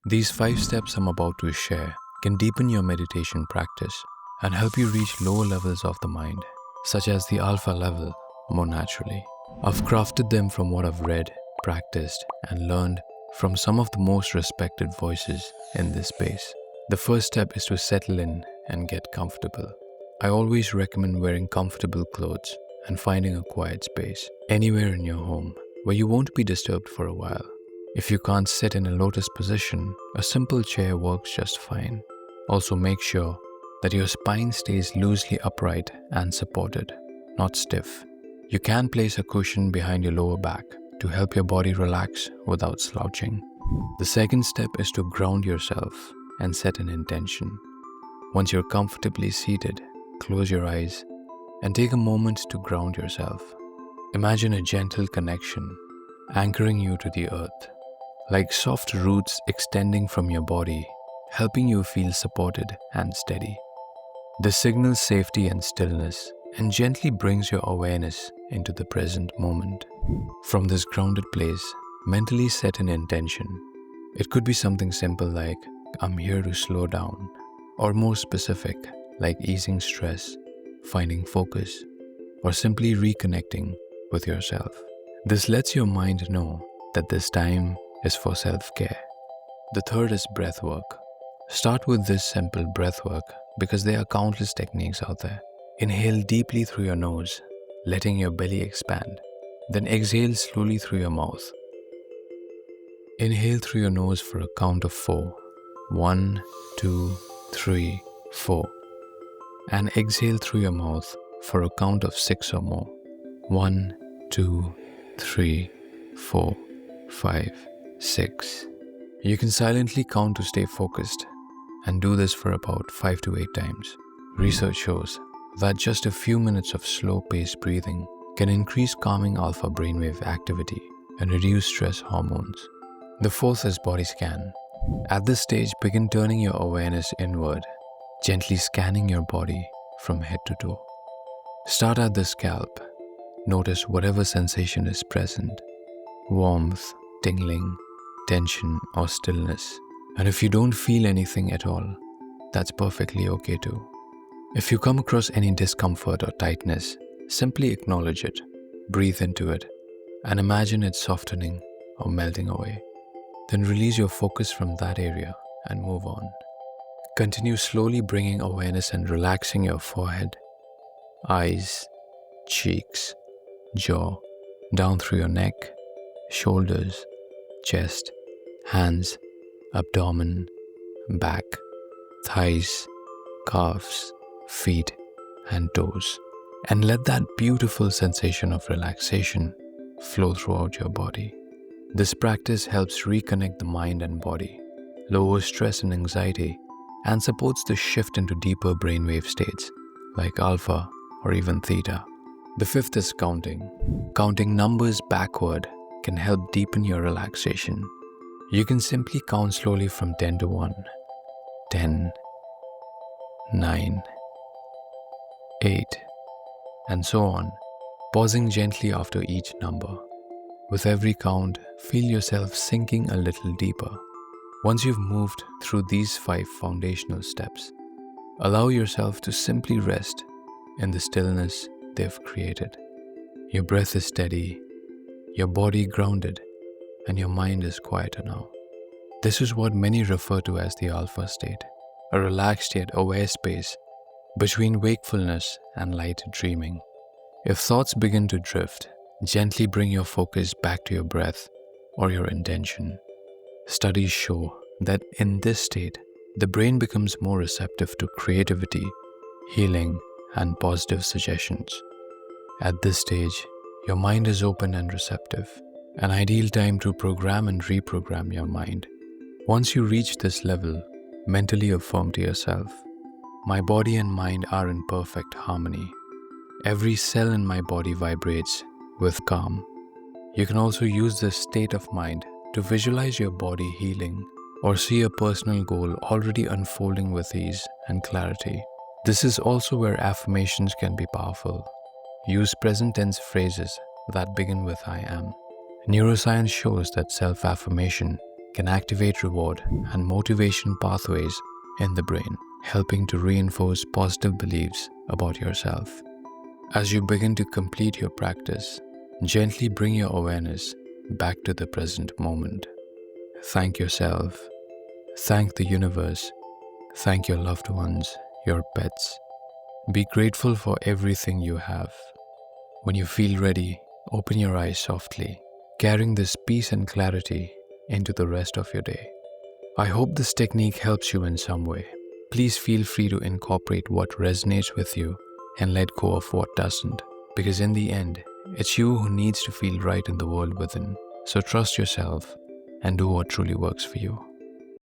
These 5 steps I'm about to share can deepen your meditation practice and help you reach lower levels of the mind, such as the alpha level, more naturally. I've crafted them from what I've read, practiced, and learned from some of the most respected voices in this space. The first step is to settle in and get comfortable. I always recommend wearing comfortable clothes and finding a quiet space, anywhere in your home, where you won't be disturbed for a while. If you can't sit in a lotus position, a simple chair works just fine. Also make sure that your spine stays loosely upright and supported, not stiff. You can place a cushion behind your lower back to help your body relax without slouching. The second step is to ground yourself and set an intention. Once you're comfortably seated, close your eyes and take a moment to ground yourself. Imagine a gentle connection anchoring you to the earth, like soft roots extending from your body, helping you feel supported and steady. This signals safety and stillness and gently brings your awareness into the present moment. From this grounded place, mentally set an intention. It could be something simple like, I'm here to slow down, or more specific, like easing stress, finding focus, or simply reconnecting with yourself. This lets your mind know that this time is for self-care. The third is breathwork. Start with this simple breathwork because there are countless techniques out there. Inhale deeply through your nose, letting your belly expand. Then exhale slowly through your mouth. Inhale through your nose for a count of 4. 1, 2, 3, 4. And exhale through your mouth for a count of 6 or more. 1, 2, 3, 4, 5, 6. You can silently count to stay focused and do this for about 5 to 8 times. Research shows that just a few minutes of slow-paced breathing can increase calming alpha brainwave activity and reduce stress hormones. The fourth is Bodyscan. At this stage, begin turning your awareness inward, gently scanning your body from head to toe. Start at the scalp. Notice whatever sensation is present: warmth, tingling, tension, or stillness. And if you don't feel anything at all, that's perfectly okay too. If you come across any discomfort or tightness, simply acknowledge it, breathe into it, and imagine it softening or melting away. Then release your focus from that area and move on. Continue slowly bringing awareness and relaxing your forehead, eyes, cheeks, jaw, down through your neck, shoulders, chest, hands, abdomen, back, thighs, calves, feet, and toes. And let that beautiful sensation of relaxation flow throughout your body. This practice helps reconnect the mind and body, lowers stress and anxiety, and supports the shift into deeper brainwave states like alpha or even theta. The fifth is counting. Counting numbers backward can help deepen your relaxation. You can simply count slowly from 10 to 1, 10, 9, 8, and so on, pausing gently after each number. With every count, feel yourself sinking a little deeper. Once you've moved through these 5 foundational steps, allow yourself to simply rest in the stillness they've created. Your breath is steady, your body grounded, and your mind is quieter now. This is what many refer to as the alpha state, a relaxed yet aware space between wakefulness and light dreaming. If thoughts begin to drift, gently bring your focus back to your breath or your intention. Studies show that in this state, the brain becomes more receptive to creativity, healing, and positive suggestions. At this stage, your mind is open and receptive, an ideal time to program and reprogram your mind. Once you reach this level, mentally affirm to yourself, my body and mind are in perfect harmony. Every cell in my body vibrates with calm. You can also use this state of mind to visualize your body healing or see a personal goal already unfolding with ease and clarity. This is also where affirmations can be powerful. Use present tense phrases that begin with I am. Neuroscience shows that self-affirmation can activate reward and motivation pathways in the brain, helping to reinforce positive beliefs about yourself. As you begin to complete your practice, gently bring your awareness back to the present moment. Thank yourself. Thank the universe. Thank your loved ones, your pets. Be grateful for everything you have. When you feel ready, open your eyes softly, carrying this peace and clarity into the rest of your day. I hope this technique helps you in some way. Please feel free to incorporate what resonates with you and let go of what doesn't, because in the end, it's you who needs to feel right in the world within. So trust yourself and do what truly works for you.